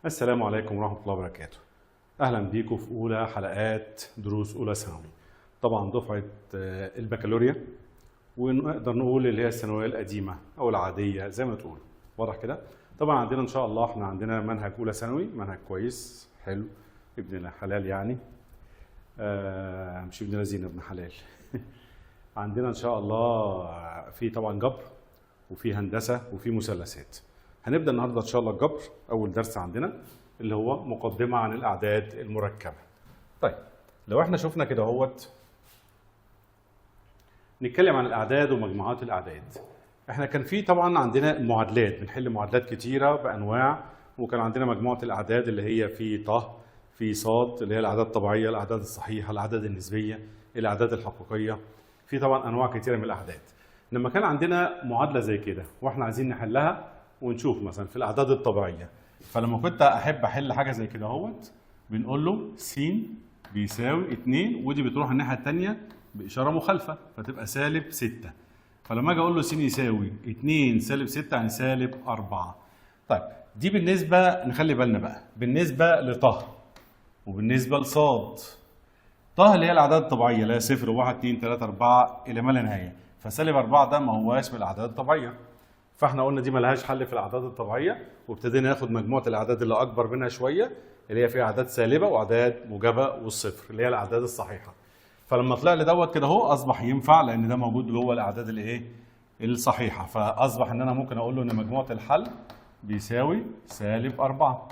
السلام عليكم ورحمة الله وبركاته. أهلا بيكم في أولى حلقات دروس أولى ثانوي. طبعا دفعة البكالوريا، ونقدر نقول اللي هي الثانوية القديمة أو العادية زي ما تقول. واضح كده؟ طبعا عندنا إن شاء الله إحنا عندنا منهج أولى ثانوي، منهج كويس حلو، ابن حلال يعني. مش ابن لذينه، ابن حلال. عندنا إن شاء الله في طبعا جبر وفي هندسة وفي مثلثات. هنبدأ النهارده إن شاء الله الجبر، أول درس عندنا اللي هو مقدمة عن الأعداد المركبة. طيب لو احنا شفنا كده اهوت نتكلم عن الأعداد ومجموعات الأعداد. احنا كان في طبعا عندنا معادلات، بنحل معادلات كتيرة بأنواع، وكان عندنا مجموعة الأعداد اللي هي في ط، في ص اللي هي الأعداد الطبيعية، الأعداد الصحيحة، الأعداد النسبية، الأعداد الحقيقية. في طبعا أنواع كتيرة من الأعداد. لما كان عندنا معادلة زي كده واحنا عايزين نحلها ونشوف مثلا في الأعداد الطبيعية، فلما كنت أحب أحل حاجة زي كده اهوت بنقول له س بيساوي 2، ودي بتروح الناحية التانية بإشارة مخالفة فتبقى سالب 6. فلما أجي أقول له س يساوي 2 سالب 6 يعني سالب 4. طيب دي بالنسبة، نخلي بالنا بقى بالنسبة لط وبالنسبة لصاد. ط اللي هي الأعداد الطبيعية اللي هي 0 1 2 3 4 إلى ما لا نهاية، فسالب 4 ده ما هواش من الأعداد الطبيعية. فاحنا قلنا دي ملهاش حل في الاعداد الطبيعيه، وابتدينا ناخد مجموعه الاعداد اللي اكبر منها شويه اللي هي فيها اعداد سالبه واعداد موجبه والصفر اللي هي الاعداد الصحيحه. فلما طلع لي دوت كده اهو اصبح ينفع، لان ده موجود جوه الاعداد الايه؟ الصحيحه. فاصبح ان انا ممكن اقول له ان مجموعه الحل بيساوي سالب 4.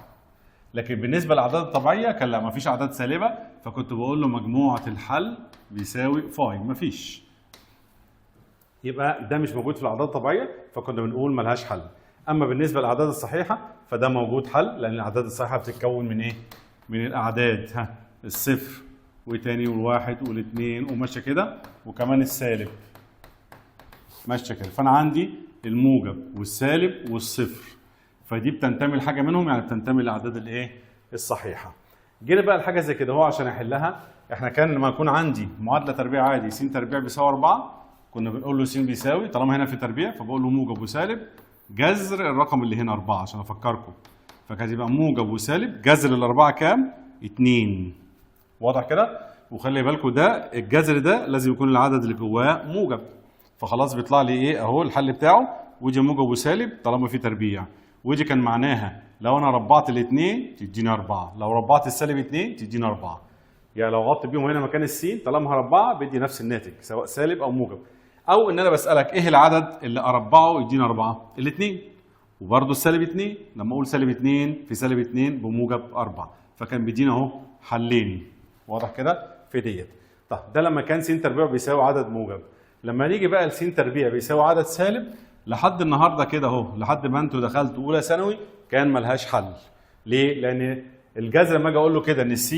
لكن بالنسبه للاعداد الطبيعيه كان لا، مفيش اعداد سالبه، فكنت بقول له مجموعه الحل بيساوي فاي، مفيش. يبقى ده مش موجود في الاعداد الطبيعيه، فكنا بنقول ملهاش حل. اما بالنسبه للاعداد الصحيحه فده موجود حل، لان الاعداد الصحيحه بتتكون من ايه؟ من الاعداد الصفر وتاني والواحد والاثنين وماشيه كده، وكمان السالب ماشيه كده. فانا عندي الموجب والسالب والصفر، فدي بتنتمي لحاجه منهم، يعني بتنتمي للاعداد الايه؟ الصحيحه. جينا بقى لحاجه زي كده اهو عشان احلها. احنا كان لما يكون عندي معادله تربيع عادي س تربيع بيساوي 4، كنا بنقول له س بيساوي، طالما هنا في تربيع فبقول له موجب وسالب جذر الرقم اللي هنا 4 عشان افكركم. فكانت يبقى موجب وسالب جذر الاربعه كام؟ 2. واضح كده؟ وخلي بالكم ده الجذر ده لازم يكون العدد اللي جواه موجب، فخلاص بيطلع لي ايه اهو الحل بتاعه. ودي موجب وسالب طالما في تربيع، ودي كان معناها لو انا ربعت الاثنين تديني 4، لو ربعت السالب 2 تديني 4. يعني لو غطت بيهم هنا مكان السين طالما هربعها بيدي نفس الناتج سواء سالب او موجب. او ان انا بسالك ايه العدد اللي اربعه يديني 4؟ الاثنين. وبرده السالب 2 لما اقول سالب 2 في سالب 2 بموجب 4، فكان بيدينا اهو حلين. واضح كده في ديت. طب ده لما كان س تربيع بيساوي عدد موجب. لما نيجي بقى لس تربيع بيساوي عدد سالب، لحد النهارده كده اهو، لحد ما انتوا دخلتوا اولى ثانوي كان ملهاش حل. ليه؟ لان الجذر لما اجي اقول له كده ان س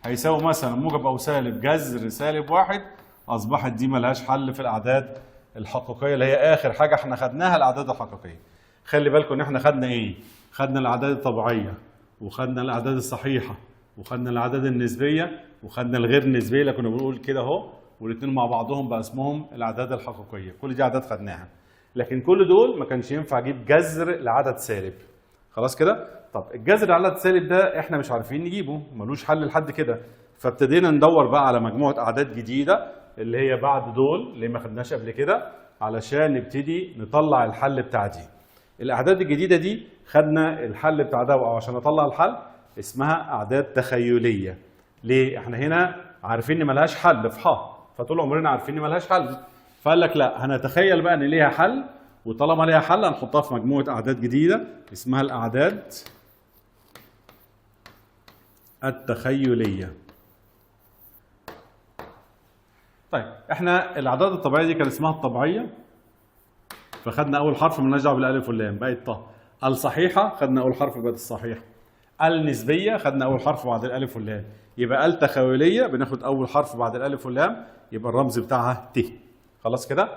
هيساوي مثلا موجب او سالب جذر سالب 1، اصبحت دي ملهاش حل في الاعداد الحقيقيه اللي هي اخر حاجه احنا خدناها، الاعداد الحقيقيه. خلي بالكم ان احنا خدنا ايه؟ خدنا الاعداد الطبيعيه، وخدنا الاعداد الصحيحه، وخدنا الاعداد النسبيه، وخدنا الغير نسبيه اللي كنا بنقول كده اهو، والاثنين مع بعضهم بقى اسمهم الاعداد الحقيقيه. كل دي اعداد خدناها، لكن كل دول ما كانش ينفع اجيب جذر لعدد سالب. خلاص كده؟ طب الجذر لعدد سالب ده احنا مش عارفين نجيبه، ملوش حل لحد كده. فابتدينا ندور بقى على مجموعه اعداد جديده اللي هي بعد دول اللي ما خدناش قبل كده، علشان نبتدي نطلع الحل بتاع دي. الاعداد الجديده دي خدنا الحل بتاع ده، او عشان اطلع الحل اسمها اعداد تخيليه. ليه؟ احنا هنا عارفين ان ملهاش حل في ح، فطول عمرنا عارفين ان ملهاش حل. فقال لك لا، هنتخيل بقى ان ليها حل، وطالما ليها حل هنحطها في مجموعه اعداد جديده اسمها الاعداد التخيليه. طيب احنا الاعداد الطبيعيه دي كان اسمها الطبيعيه، فخدنا اول حرف مالناش دعوه بالالف واللام بقت ط. الصحيحه خدنا اول حرف بقت الصحيح. النسبيه خدنا اول حرف بعد الالف واللام. يبقى التخيليه بناخد اول حرف بعد الالف واللام، يبقى الرمز بتاعها ت. خلاص كده؟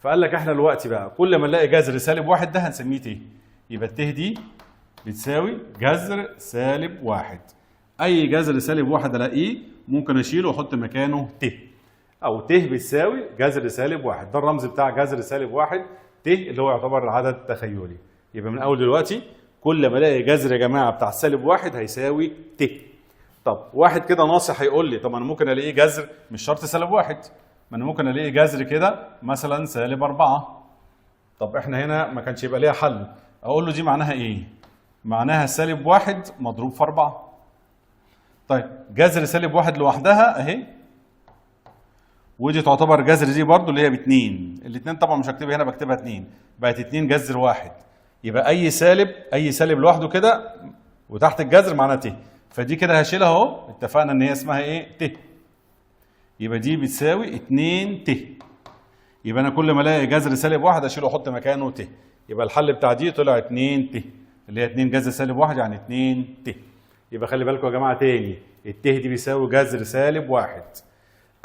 فقال لك احنا دلوقتي بقى كل ما نلاقي جذر سالب 1 ده هنسميه ت. يبقى الت دي بتساوي جذر سالب 1. اي جذر سالب 1 الاقيه ممكن اشيله واحط مكانه ت، او ت بتساوي جذر سالب 1. ده الرمز بتاع جذر سالب 1 ت، اللي هو يعتبر العدد التخيلي. يبقى من اول دلوقتي كل ما الاقي جذر يا جماعه بتاع سالب واحد هيساوي ت. طب واحد كده ناصح هيقول لي طب انا ممكن الاقي جذر مش شرط سالب واحد، ما انا ممكن الاقي جذر كده مثلا سالب 4. طب احنا هنا ما كانش يبقى ليها حل. اقول له دي معناها ايه؟ معناها سالب واحد مضروب في 4. طيب جذر سالب واحد لوحدها اهي، ودي تعتبر جذر دي برضو اللي هي ب2. الاثنين طبعا مش هكتبها هنا، بكتبها 2، بقت 2 جذر واحد. يبقى اي سالب لوحده كده وتحت الجذر معناه ت، فدي كده هشيلها اهو، اتفقنا ان هي اسمها ايه؟ ت. يبقى دي بتساوي 2 ت. يبقى انا كل ما الاقي جذر سالب واحد اشيله واحط مكانه ت. يبقى الحل بتاع دي طلع 2 ت، اللي هي 2 جذر سالب واحد يعني 2 ت. يبقى خلي بالكم يا جماعه تاني، الت دي بيساوي جذر سالب واحد.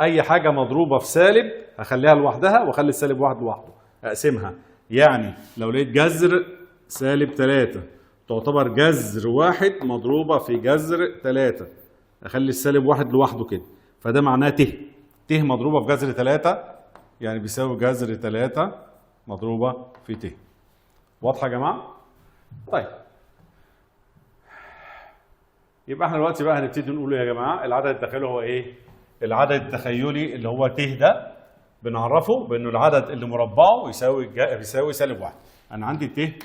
اي حاجه مضروبه في سالب هخليها لوحدها واخلي السالب واحد لوحده، اقسمها. يعني لو لقيت جذر سالب 3 تعتبر جذر واحد مضروبه في جذر 3، اخلي السالب واحد لوحده كده، فده معناه ت. ت مضروبه في جذر 3 يعني بيساوي جذر 3 مضروبه في ت. واضحه يا جماعه؟ طيب يبقى احنا دلوقتي بقى هنبتدي نقول يا جماعه العدد التخيلي هو ايه؟ العدد التخيلي اللي هو ت ده بنعرفه بانه العدد اللي مربعه بيساوي سالب واحد. انا عندي الت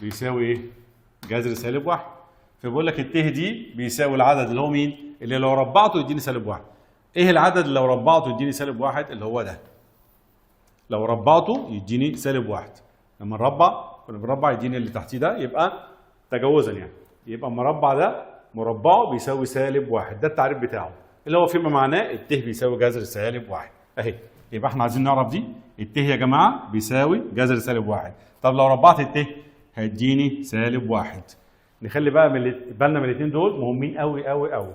بيساوي ايه؟ جذر سالب واحد. فبيقول لك الت دي بيساوي العدد اللي هو مين؟ اللي لو ربعته يديني سالب واحد. ايه العدد اللي لو ربعته يديني سالب واحد؟ اللي هو ده. لو ربعته يديني سالب واحد. لما نربع كنا بنربع يديني اللي تحتيه ده، يبقى تجاوزا يعني يبقى المربع ده مربعه بيساوي سالب واحد. ده التعريف بتاعه اللي هو فيما معناه الت بيساوي جذر سالب واحد اهي. يبقى احنا عايزين نعرف دي الت يا جماعه بيساوي جذر سالب واحد. طب لو ربعت الت هيديني سالب واحد. نخلي بقى بالنا من الاثنين دول مهمين قوي قوي قوي.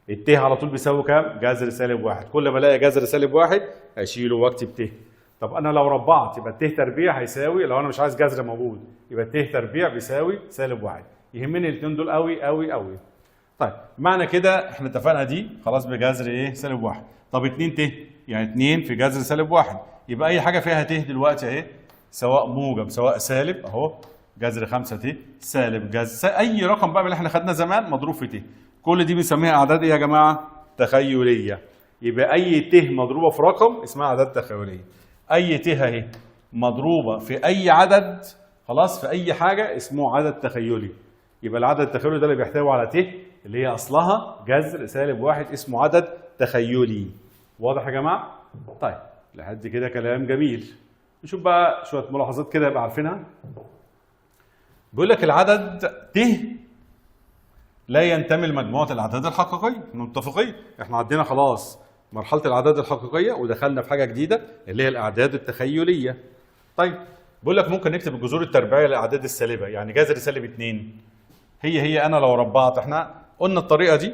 الت على طول بيساوي كام؟ جذر سالب واحد. كل ما الاقي جذر سالب واحد اشيله واكتب ت. طب انا لو ربعت يبقى الت تربيع هيساوي، لو انا مش عايز جذر موجود يبقى الت تربيع بيساوي سالب واحد. يهمني الاثنين دول قوي قوي قوي. طيب معنى كده احنا اتفقنا دي خلاص بجذر ايه؟ سالب واحد. طب 2 ت يعني 2 في جذر سالب واحد، يبقى اي حاجه فيها ت دلوقتي اهي سواء موجب سواء سالب اهو، جذر 5 ت سالب جذر اي رقم بقى من اللي احنا خدناه زمان مضروب في ت. كل دي بنسميها اعداد ايه يا جماعه؟ تخيليه. يبقى اي ت مضروبه في رقم اسمها اعداد تخيليه. اي ت اهي مضروبه في اي عدد خلاص في اي حاجه اسمه عدد تخيلي. يبقى العدد التخيلي ده اللي بيحتوي على ت اللي هي اصلها جذر سالب واحد اسمه عدد تخيلي. واضح يا جماعه؟ طيب لحد كده كلام جميل. نشوف بقى شويه ملاحظات كده يبقى عارفينها. بيقول لك العدد ت لا ينتمي لمجموعه الاعداد الحقيقيه. متفقين؟ احنا عدينا خلاص مرحله الاعداد الحقيقيه ودخلنا في حاجه جديده اللي هي الاعداد التخيليه. طيب بيقول لك ممكن نكتب الجذور التربيعيه للاعداد السالبه، يعني جذر سالب 2 هي انا لو ربعت، احنا قلنا الطريقه دي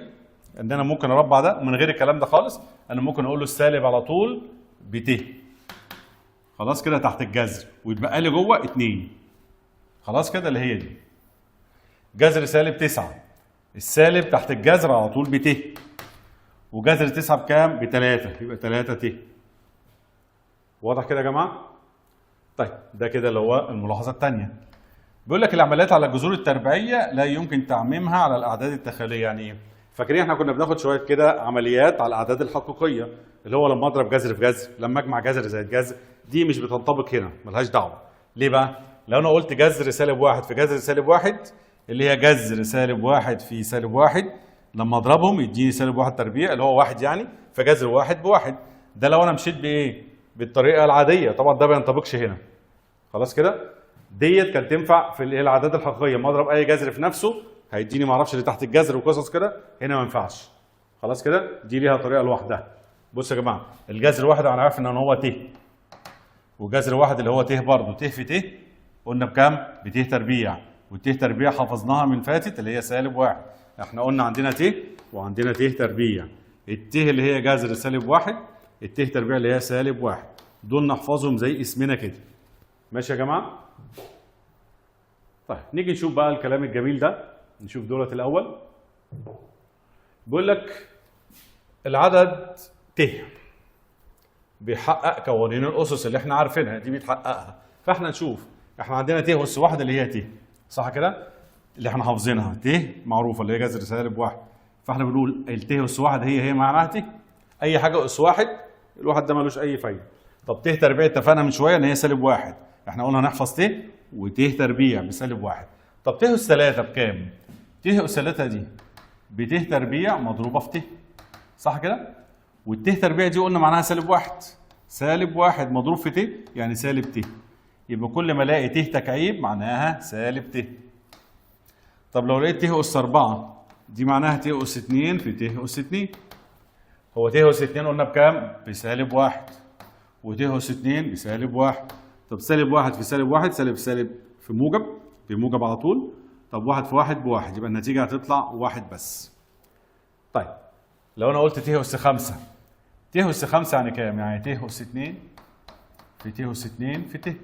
ان انا ممكن اربع ده من غير الكلام ده خالص. انا ممكن اقول له السالب على طول بت خلاص كده تحت الجذر ويتبقى لي جوه 2 خلاص كده اللي هي دي. جذر سالب 9 السالب تحت الجذر على طول بت، وجذر 9 بكام؟ ب3 يبقى 3 ت. واضح كده يا جماعه؟ طيب ده كده اللي هو الملاحظه الثانيه. بيقول لك العمليات على الجذور التربيعيه لا يمكن تعميمها على الاعداد التخيليه. يعني ايه؟ فاكرين احنا كنا بناخد شويه كده عمليات على الاعداد الحقيقيه اللي هو لما اضرب جذر في جذر، لما اجمع جذر زائد جذر، دي مش بتنطبق هنا ملهاش دعوه. ليه بقى؟ لو انا قلت جذر سالب واحد في جذر سالب واحد اللي هي جذر سالب واحد في سالب واحد، لما اضربهم يديني سالب واحد تربيع اللي هو واحد يعني، فجذر واحد بواحد. ده لو انا مشيت بايه؟ بالطريقه العاديه، طبعا ده ما ينطبقش هنا. خلاص كده؟ ديت كانت تنفع في الاعداد الحقيقيه، ما اضرب اي جذر في نفسه هيديني ما اعرفش اللي تحت الجذر وقصص كده، هنا ما ينفعش. خلاص كده؟ دي ليها طريقه لوحدها. بصوا يا جماعه الجذر واحد انا عارف ان هو ت، وجذر واحد اللي هو ت برضه ت في ت قلنا بكام؟ بت تربيع، والت تربيع حفظناها من فاتت اللي هي سالب واحد. احنا قلنا عندنا ت وعندنا ت تربيع. الت اللي هي جذر سالب واحد، الت تربيع اللي هي سالب واحد، دول نحفظهم زي اسمنا كده. ماشي يا جماعه؟ طيب نيجي نشوف بقى الكلام الجميل ده، نشوف دولت الاول. بيقول لك العدد ت بيحقق قوانين الاسس اللي احنا عارفينها دي بتحققها. فاحنا نشوف احنا عندنا ت اس واحد اللي هي ت صح كده؟ اللي احنا حافظينها ت معروفه اللي هي جذر سالب واحد، فاحنا بنقول الت اس واحد هي معناها ت، اي حاجه اس واحد الواحد ده ملوش اي فايده. طب ت تربيع اتفقنا من شويه ان هي سالب واحد، احنا قلنا هنحفظ ت وت تربيع بسالب واحد. طب ت اس 3 بكام؟ ت اس 3 دي بت تربيع مضروبه في ت، صح كده؟ والت تربيع دي قلنا معناها سالب واحد، سالب واحد مضروب في ت يعني سالب ت، يبقى كل ما الاقي ت تكعيب معناها سالب ت. طب لو لقيت ت اس 4 دي معناها ت اس 2 في ت اس 2. هو ت اس 2 قلنا بكام؟ بسالب واحد، وت اس 2 بسالب واحد. طب سالب واحد في سالب واحد سالب سالب في موجب، بموجب على طول. طب واحد في واحد بواحد، يبقى النتيجة هتطلع واحد بس. طيب لو أنا قلت ت أس 5، ت أس 5 يعني كام؟ يعني ت أس 2 في ت أس 2 في ت.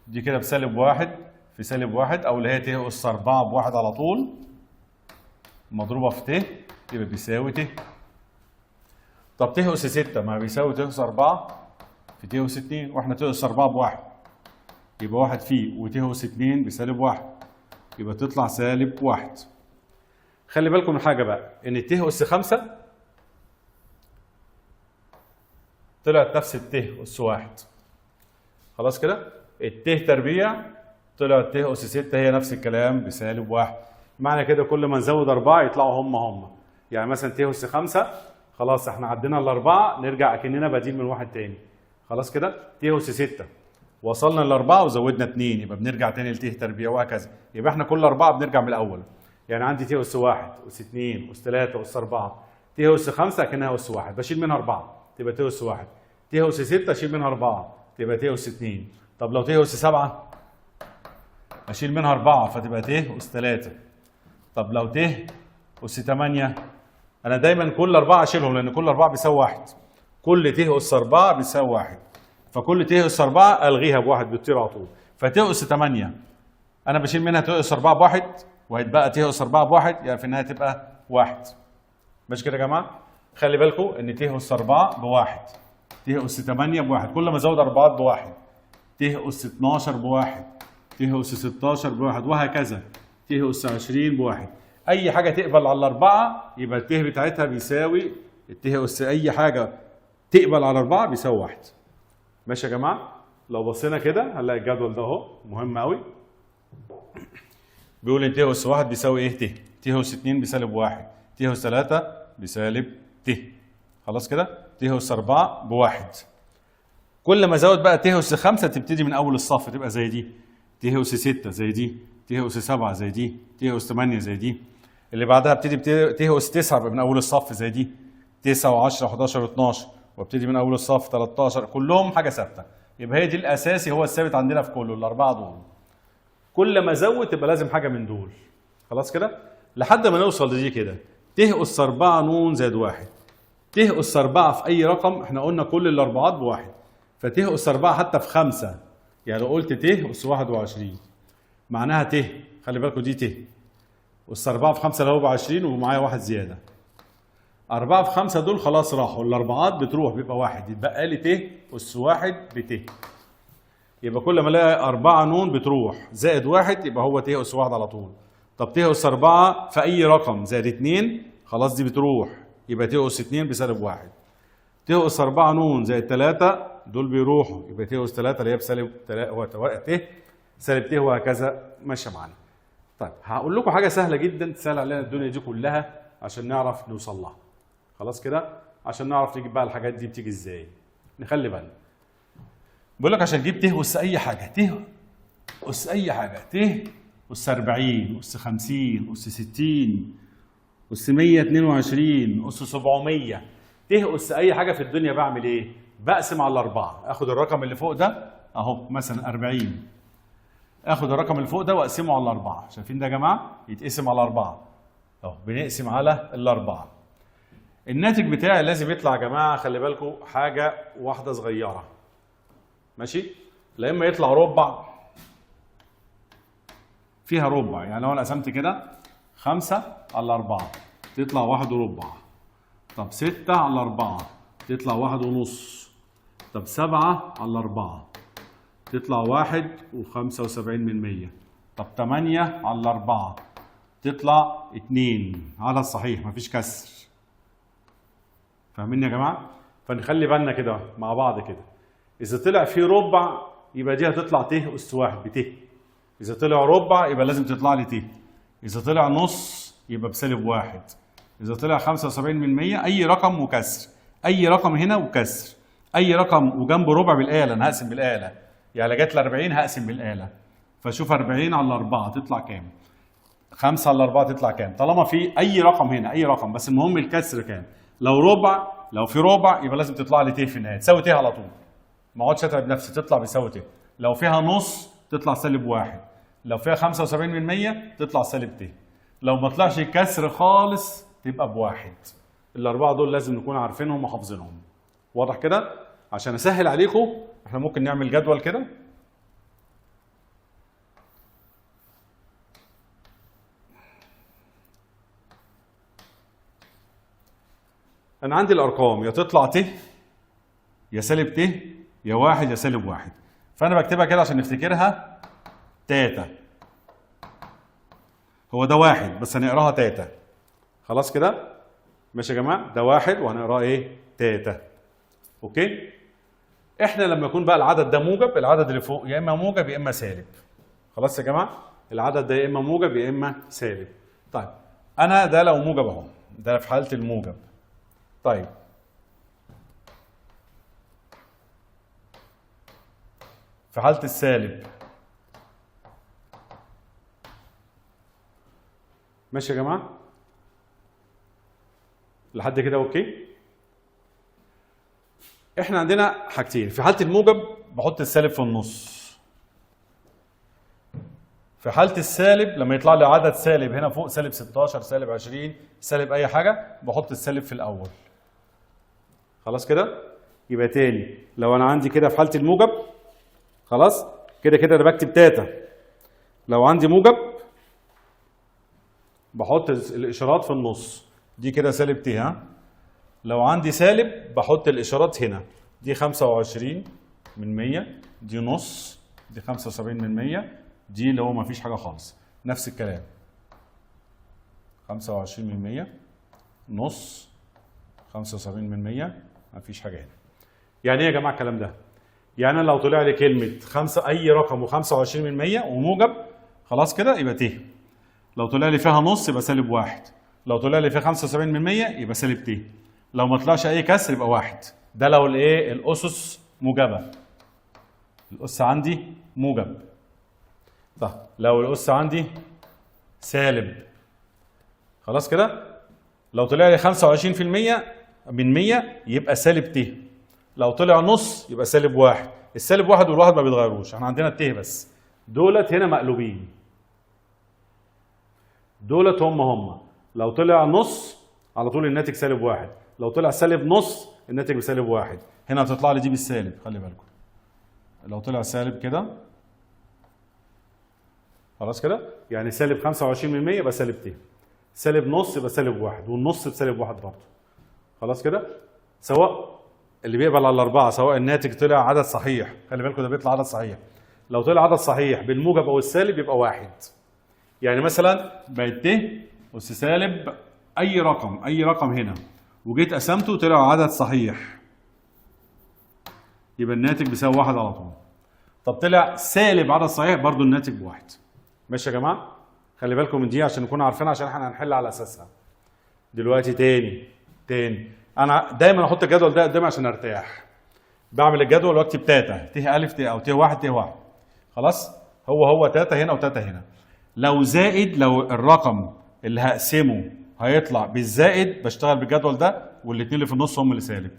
دي كده بسالب واحد في سالب واحد، أو اللي هي ت أس 4 بواحد على طول مضروبة في ت، يبقى بيساوي ت. طب ت أس 6 ما بيساوي ت أس 4 في ت أس 2، واحنا ت أس 4 بواحد، يبقى واحد فيه وت أس 2 بسالب واحد، يبقى تطلع سالب واحد. خلي بالكم من حاجة بقى، إن ت أس 5 طلعت نفس الت أس واحد. خلاص كده؟ الت تربيع طلعت ت أس 6 هي نفس الكلام بسالب واحد. معنى كده كل ما نزود 4 يطلعوا هم. يعني مثلا ت أس 5 خلاص احنا عدينا الأربعة، نرجع أكننا بديل من واحد تاني. خلاص كده؟ ت أس 6 وصلنا للأربعة وزودنا 2، يبقى بنرجع تاني لت تربيع وهكذا. يبقى احنا كل أربعة بنرجع من الأول. يعني عندي ت أس 1 أس 2 أس 3 أس 4، ت أس 5 كأنها أس 1 بشيل منها 4 تبقى ت أس 1، ت أس 6 أشيل منها 4 تبقى ت أس 2. طب لو ت أس 7 أشيل منها 4 فتبقى ت أس 3. طب لو ت أس 8 أنا دايما كل 4 أشيلهم لأن كل 4 بيساوي 1. كل ت أس 4 بيساوي 1، فكل ت أس 4 ألغيها بواحد بتطير على طول. فت أس 8 أنا بشيل منها ت أس 4 بواحد وهيتبقى ت أس 4 بواحد، يعني في النهاية تبقى 1. ماشي كده يا جماعة؟ خلي بالكم إن ت أس 4 بواحد، ت أس 8 بواحد، كل ما أزود أربعات بواحد، ت أس 12 بواحد، ت أس 16 بواحد وهكذا، ت أس 20 بواحد. أي حاجة تقبل على الأربعة يبقى الت بتاعتها بيساوي الت أس، أي حاجة تقبل على 4 بيساوي 1. ماشي يا جماعة؟ لو بصينا كده هنلاقي الجدول ده اهو مهم قوي. بيقول ان ت أس 1 بيساوي ايه؟ ت. ت أس 2 بسالب 1، ت أس 3 بسالب ت. خلاص كده؟ ت أس 4 بواحد. كل ما ازود بقى ت أس 5 تبتدي من اول الصف تبقى زي دي. ت أس 6 زي دي، ت أس 7 زي دي، ت أس 8 زي دي. اللي بعدها ابتدي ت أس 9 من اول الصف زي دي، 9 و10 و11 و12، وابتدي من اول الصف 13، كلهم حاجه ثابته. يبقى هي دي الاساسي، هو الثابت عندنا في كله الاربعه دول. كل ما ازود تبقى لازم حاجه من دول. خلاص كده؟ لحد ما نوصل لدي كده، ت أس 4 ن زائد 1. ت أس 4 في اي رقم احنا قلنا كل الاربعات بواحد، فت أس 4 حتى في 5، يعني لو قلت ت أس 21 معناها ت، خلي بالكم دي ت أس 4 في 5 اللي هو ب 20 ومعايا واحد زياده. 4 في 5 دول خلاص راحوا، الأربعات بتروح بيبقى واحد، يتبقى لي ت أس 1 بت. يبقى كل ما الاقي 4 ن بتروح زائد 1 يبقى هو ت أس 1 على طول. طب ت أس 4 في أي رقم زائد 2 خلاص دي بتروح، يبقى ت أس 2 بسالب 1. ت أس 4 ن زائد 3 دول بيروحوا، يبقى ت أس 3 اللي هي بسالب ت سالب ت وهكذا ماشيه معانا. طيب هقول لكم حاجه سهله جدا تسهل علينا الدنيا دي كلها عشان نعرف نوصل لها. خلاص كده؟ عشان نعرف نجيب بقى الحاجات دي بتيجي ازاي. نخلي بالنا. بقول لك عشان تجيب ت أس أي حاجة، ت أس أي حاجة، ت أس 40 أس 50 أس 60 أس 122 أس 700، ت أس أي حاجة في الدنيا بعمل إيه؟ بقسم على الأربعة، آخد الرقم اللي فوق ده أهو مثلا 40، آخد الرقم اللي فوق ده وأقسمه على الأربعة، شايفين ده يا جماعة؟ يتقسم على أربعة. أهو بنقسم على الأربعة. الناتج بتاعي لازم يطلع يا جماعه، خلي بالكم حاجه واحده صغيره. ماشي؟ لا اما يطلع ربع فيها ربع، يعني لو انا قسمت كده 5 على 4 تطلع 1 وربع. طب 6 على 4 تطلع 1 ونص. طب 7 على 4 تطلع 1 و75 من 100. طب 8 على 4 تطلع 2 عدد صحيح مفيش كسر. فاهمين يا جماعه؟ فنخلي بالنا كده مع بعض كده. اذا طلع فيه ربع يبقى دي هتطلع ت اس 1 بت. اذا طلع ربع يبقى لازم تطلع لي ت. اذا طلع نص يبقى بسالب 1. اذا طلع 75% اي رقم وكسر. اي رقم هنا وكسر. اي رقم وجنبه ربع بالاله، انا هقسم بالاله. يعني جت ل 40 هقسم بالاله. فشوف 40 على 4 تطلع كام؟ 5 على 4 تطلع كام؟ طالما في اي رقم هنا اي رقم، بس المهم الكسر كام؟ لو ربع، لو في ربع يبقى لازم تطلع لي ت في النهايه، تساوي ت على طول. ما اقعدش اتعب نفسي، تطلع بيساوي ت. لو فيها نص تطلع سالب 1. لو فيها 75% تطلع سالب ت. لو ما طلعش كسر خالص تبقى بواحد. الاربعه دول لازم نكون عارفينهم وحافظينهم. واضح كده؟ عشان اسهل عليكم احنا ممكن نعمل جدول كده. انا عندي الارقام يا تطلع ت يا سالب ت يا واحد يا سالب واحد. فانا بكتبها كده عشان نفتكرها تاتا. هو ده واحد بس هنقراها تاتا. خلاص كده؟ ماشي يا جماعه؟ ده واحد وهنقراه ايه؟ تاتا. اوكي؟ احنا لما يكون بقى العدد ده موجب، العدد اللي فوق يا اما موجب يا اما سالب. خلاص يا جماعه؟ العدد ده يا اما موجب يا اما سالب. طيب انا ده لو موجب اهو، ده في حاله الموجب. طيب في حالة السالب ماشي يا جماعة؟ لحد كده اوكي؟ احنا عندنا حاجتين، في حالة الموجب بحط السالب في النص. في حالة السالب لما يطلع لي عدد سالب هنا فوق، سالب 16 سالب 20 سالب اي حاجة، بحط السالب في الاول. خلاص كده؟ يبقى تاني لو انا عندي كده في حالة الموجب، خلاص كده كده انا بكتب تاتا. لو عندي موجب بحط الاشارات في النص، دي كده سالب ت. ها؟ لو عندي سالب بحط الاشارات هنا، دي 25 من 100، دي نص، دي 75 من 100، دي اللي هو ما فيش حاجه خالص. نفس الكلام 25 من 100 نص 75 من 100 ما فيش حاجه هنا. يعني ايه يا جماعه الكلام ده؟ يعني انا لو طلع لي كلمه اي رقم و25 من 100 وموجب، خلاص كده يبقى ت. لو طلع لي فيها نص يبقى سالب 1. لو طلع لي فيها 75 من 100 يبقى سالب ت. لو ما طلعش اي كسر يبقى 1. ده لو الايه؟ الاسس موجبه. الاس عندي موجب. طيب لو الاس عندي سالب، خلاص كده؟ لو طلع لي 25% من 100 يبقى سالب ت. لو طلع نص يبقى سالب 1. السالب 1 والواحد ما بيتغيروش، احنا عندنا الت بس. دولت هنا مقلوبين. دولت هم. لو طلع نص على طول الناتج سالب 1. لو طلع سالب نص الناتج بسالب 1. هنا هتطلع لي دي بالسالب، خلي بالكم. لو طلع سالب كده، خلاص كده؟ يعني سالب 25% يبقى سالب ت. سالب نص يبقى سالب 1، والنص بسالب 1 برضه. خلاص كده؟ سواء اللي بيقبل على الأربعة، سواء الناتج طلع عدد صحيح، خلي بالكم ده بيطلع عدد صحيح. لو طلع عدد صحيح بالموجب أو السالب يبقى 1. يعني مثلا بقت ت أس سالب أي رقم هنا، وجيت قسمته طلع عدد صحيح، يبقى الناتج بيساوي 1 على طول. طب طلع سالب عدد صحيح برضه الناتج ب1. ماشي يا جماعة؟ خلي بالكم من دي عشان نكون عارفينها، عشان احنا هنحل على أساسها. دلوقتي تاني انا دايما احط الجدول ده قدامي عشان ارتاح. بعمل الجدول واكتب تاتا ت الف ت او ت واحد ت واحد. خلاص؟ هو تاتا هنا وتاتا هنا. لو زائد، لو الرقم اللي هقسمه هيطلع بالزائد بشتغل بالجدول ده، والاثنين اللي في النص هم اللي سالب.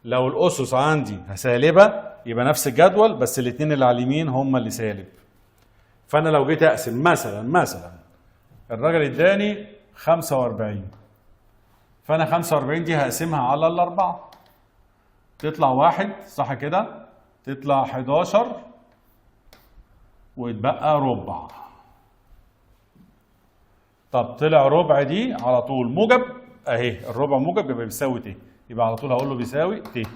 لو الاسس عندي سالبه يبقى نفس الجدول، بس الاثنين اللي على اليمين هم اللي سالب. فانا لو جيت اقسم مثلا الراجل اداني 45، فأنا 45 دي هقسمها على الأربعة، تطلع 1 صح كده؟ تطلع 11 ويتبقى ربع. طب طلع ربع دي على طول موجب أهي، الربع موجب يبقى بيساوي ت، يبقى على طول هقول له بيساوي ت.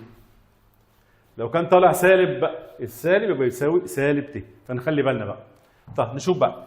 لو كان طالع سالب السالب يبقى بيساوي سالب ت، فنخلي بالنا بقى. طب نشوف بقى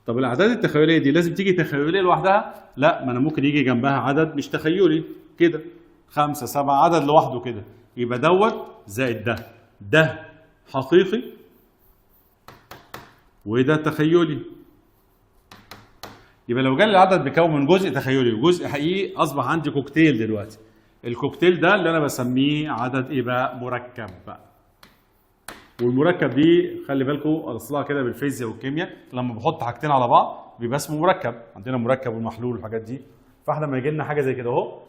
طب الاعداد التخيليه دي لازم تيجي تخيليه لوحدها؟ لا، ما انا ممكن يجي جنبها عدد مش تخيلي كده، 5 7 عدد لوحده كده، يبقى دوت زائد ده حقيقي وده تخيلي. يبقى لو جالي العدد بيكون من جزء تخيلي وجزء حقيقي، اصبح عندي كوكتيل دلوقتي. الكوكتيل ده اللي انا بسميه عدد ايه بقى؟ مركب بقى. والمركب دي خلي بالكم اصلها كده بالفيزياء والكيمياء، لما بحط حاجتين على بعض بيبقى اسمه مركب. عندنا مركب والمحلول والحاجات دي، فاحنا لما يجي لنا حاجه زي كده اهو،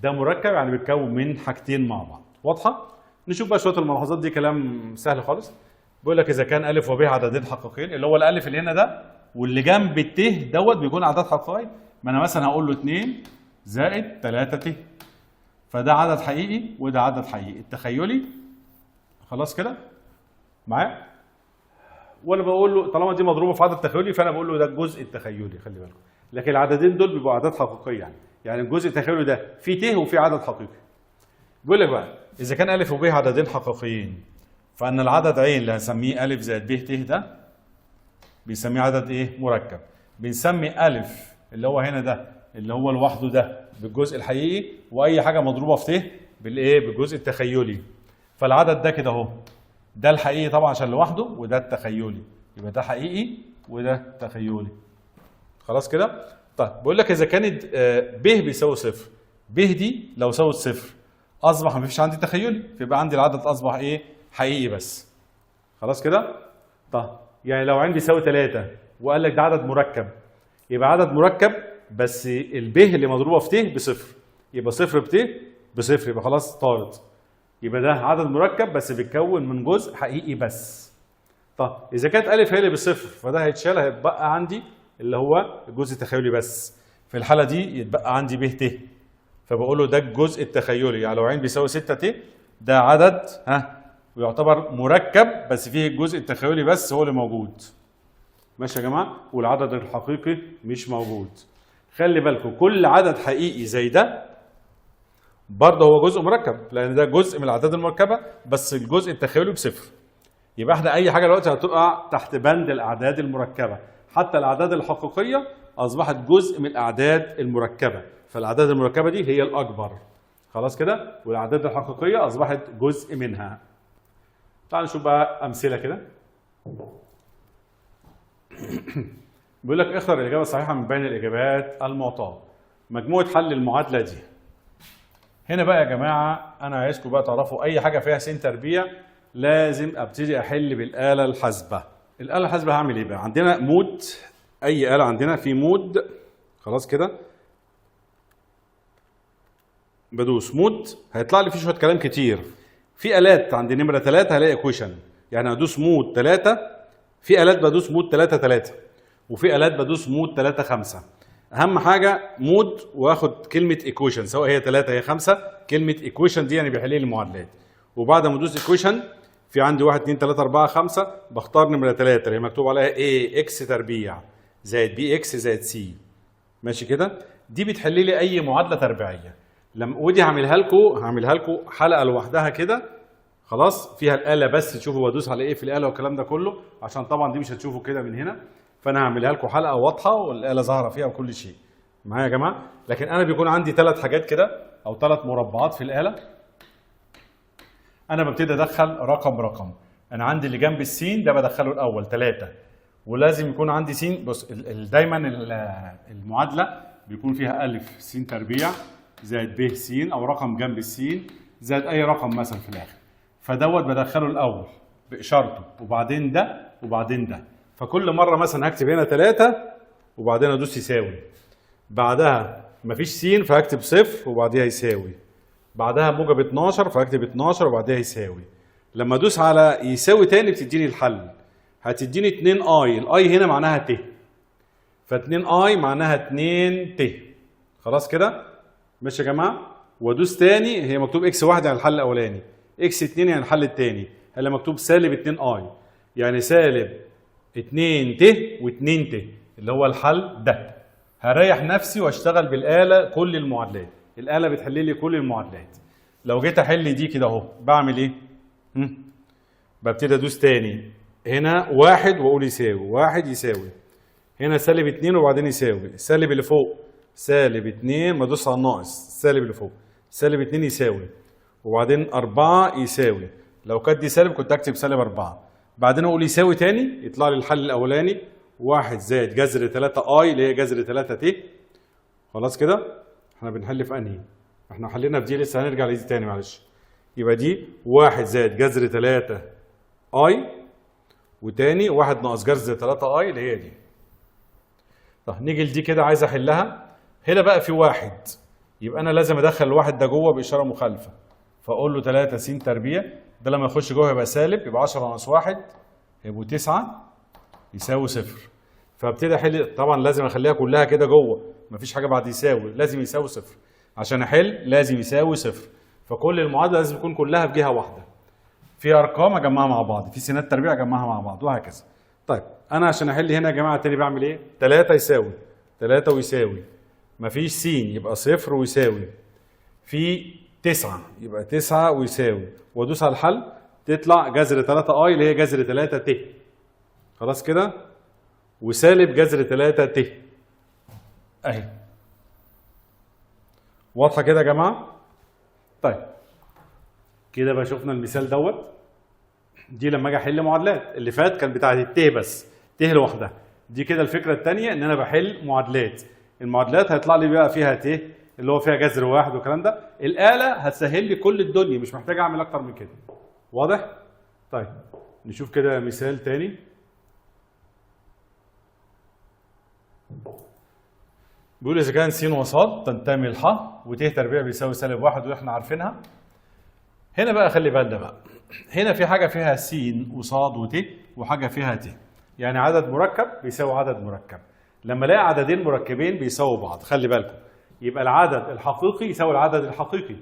ده مركب يعني بيتكون من حاجتين مع بعض. واضحه؟ نشوف بقى شويه الملاحظات دي، كلام سهل خالص. بيقول لك اذا كان الف وب عددين حقيقيين، اللي هو الالف اللي هنا ده واللي جنب الت دوت بيكون اعداد حقيقيه. ما انا مثلا هقول له 2 زائد 3 ت، فده عدد حقيقي وده عدد حقيقي. التخيلي خلاص كده معايا؟ وانا بقول له طالما دي مضروبه في عدد تخيلي، فانا بقول له ده الجزء التخيلي، خلي بالكم. لكن العددين دول بيبقوا اعداد حقيقيه، يعني الجزء التخيلي ده في ت وفي عدد حقيقي. بيقول لك بقى اذا كان الف وب عددين حقيقيين، فان العدد عين اللي هنسميه الف زائد ب ت ده بنسميه عدد ايه؟ مركب. بنسمي الف اللي هو هنا ده اللي هو لوحده ده بالجزء الحقيقي، واي حاجه مضروبه في ت بالايه؟ بالجزء التخيلي. فالعدد ده كده اهو، ده الحقيقي طبعا عشان لوحده، وده التخيلي. يبقى ده حقيقي وده تخيلي. خلاص كده؟ طيب بيقول لك اذا كانت ب بيساوي صفر، ب دي لو ساوت صفر اصبح مفيش عندي تخيلي، فيبقى عندي العدد اصبح ايه؟ حقيقي بس. خلاص كده؟ طيب يعني لو عندي يساوي 3 وقال لك ده عدد مركب، يبقى عدد مركب بس الب اللي مضروبه في ت بصفر، يبقى صفر بت بصفر، يبقى خلاص طارت. يبقى ده عدد مركب بس بيتكون من جزء حقيقي بس. طب اذا كانت الف هي اللي بصفر، فده هيتشال، هيتبقى عندي اللي هو الجزء التخيلي بس. في الحاله دي يتبقى عندي ب ت، فبقول له ده الجزء التخيلي. يعني لو عين بيساوي 6 ت، ده عدد ويعتبر مركب بس فيه الجزء التخيلي بس هو اللي موجود. ماشي يا جماعه؟ والعدد الحقيقي مش موجود. خلي بالكم كل عدد حقيقي زي ده برضه هو جزء مركب، لان ده جزء من الاعداد المركبه بس الجزء التخيلي بصفر. يبقى احنا اي حاجه دلوقتي هتقع تحت بند الاعداد المركبه، حتى الاعداد الحقيقيه اصبحت جزء من الاعداد المركبه، فالاعداد المركبه دي هي الاكبر. خلاص كده؟ والاعداد الحقيقيه اصبحت جزء منها. تعالوا نشوف بقى امثله كده. بيقول لك اختر الاجابه الصحيحه من بين الاجابات المعطاه. مجموعه حل المعادله دي. هنا بقى يا جماعه انا عايزكم بقى تعرفوا اي حاجه فيها س تربيع لازم ابتدي احل بالاله الحاسبه. الاله الحاسبه هعمل ايه بقى؟ عندنا مود، اي اله عندنا في مود. خلاص كده؟ بدوس مود هيطلع لي فيه شويه كلام كتير. في الات عند نمره 3 هلاقي ايكويشن، يعني هدوس مود 3. في الات بدوس مود 3 3، وفي الات بدوس مود 3 5. اهم حاجه مود واخد كلمه ايكويشن، سواء هي 3 هي 5. كلمه ايكويشن دي يعني بيحل لي المعادلات. وبعد ما ادوس ايكويشن في عندي 1 2 3 4 5، بختار نمره 3 اللي هي مكتوب عليها ايه؟ اكس تربيع زائد بي اكس زائد سي. ماشي كده؟ دي بتحل لي اي معادله تربيعيه. ودي هعملها لكم حلقه لوحدها كده، خلاص، فيها الاله بس تشوفوا بدوس على ايه في الاله والكلام ده كله، عشان طبعا دي مش هتشوفوا كده من هنا. فانا هعملها لكم حلقه واضحه والاله ظاهره فيها وكل شيء. معايا يا جماعه؟ لكن انا بيكون عندي 3 حاجات كده او 3 مربعات في الاله. انا ببتدي ادخل رقم. انا عندي اللي جنب السين ده بدخله الاول 3، ولازم يكون عندي س. بص دايما المعادله بيكون فيها الف س تربيع زائد ب س، او رقم جنب السين زائد اي رقم مثلا في الاخر. فدوت بدخله الاول باشارته، وبعدين ده وبعدين ده. فكل مره مثلا هكتب هنا 3 وبعدين ادوس يساوي، بعدها مفيش س فهكتب صفر وبعديها يساوي، بعدها موجب 12 فهكتب 12 وبعديها يساوي. لما ادوس على يساوي تاني بتديني الحل، هتديني 2 اي. الاي هنا معناها ت، ف2 اي معناها 2 ت. خلاص كده؟ ماشي يا جماعه؟ وادوس تاني، هي مكتوب اكس 1 يعني الحل الاولاني، اكس 2 يعني الحل الثاني. هلا مكتوب سالب 2 اي يعني سالب 2 ت و2 ت اللي هو الحل ده. هريح نفسي واشتغل بالاله كل المعادلات. الاله بتحل لي كل المعادلات. لو جيت احل دي كده اهو بعمل ايه؟ ببتدي ادوس تاني هنا 1 واقول يساوي 1 يساوي. هنا سالب 2 وبعدين يساوي السالب اللي فوق سالب 2 ما ادوس على الناقص السالب اللي فوق سالب 2 يساوي وبعدين 4 يساوي. لو كانت دي سالب كنت اكتب سالب 4 بعدين اقول يساوي تاني يطلع لي الحل الاولاني 1 زائد جذر 3 اي اللي هي جذر 3 ت. خلاص كده احنا بنحل في انهي؟ احنا حلينا في دي لسه هنرجع لدي تاني معلش. يبقى دي 1 زائد جذر 3 اي وتاني 1 ناقص جذر 3 اي اللي هي دي. طب نيجي لدي كده عايز احلها. هنا بقى في 1 يبقى انا لازم ادخل الواحد ده جوه باشاره مخالفه فاقول له 3 س تربيع ده لما يخش جوه يبقى سالب يبقى 10 ناقص 1 يبقوا 9 يساوي 0. فابتدي احل طبعا لازم اخليها كلها كده جوه مفيش حاجه بعد يساوي لازم يساوي 0 عشان احل لازم يساوي 0. فكل المعادله لازم تكون كلها في جهه واحده. في ارقام اجمعها مع بعض في سينات تربيع اجمعها مع بعض وهكذا. طيب انا عشان احل هنا يا جماعه تاني بعمل ايه؟ 3 يساوي 3 ويساوي مفيش س يبقى 0 ويساوي في 9 يبقى 9 ويساوي وادوس على الحل تطلع جذر 3 اي اللي هي جذر 3 ت. خلاص كده وسالب جذر 3 ت اهي. واضحه كده يا جماعه؟ طيب كده بقى شفنا المثال دوت. دي لما اجي احل معادلات اللي فات كان بتاعت الت بس ت لوحدها. دي كده الفكره الثانيه ان انا بحل معادلات. المعادلات هيطلع لي بقى فيها ت اللي هو فيها جذر 1 والكلام ده. الاله هتسهل لي كل الدنيا مش محتاج اعمل اكتر من كده. واضح؟ طيب نشوف كده مثال تاني. بيقول اذا كان س وص تنتمي لح وت تربيع بيساوي سالب 1 ودي احنا عارفينها. هنا بقى خلي بالنا بقى هنا في حاجه فيها س وصاد وت وحاجه فيها ت. يعني عدد مركب بيساوي عدد مركب. لما الاقي عددين مركبين بيساووا بعض خلي بالكم يبقى العدد الحقيقي يساوي العدد الحقيقي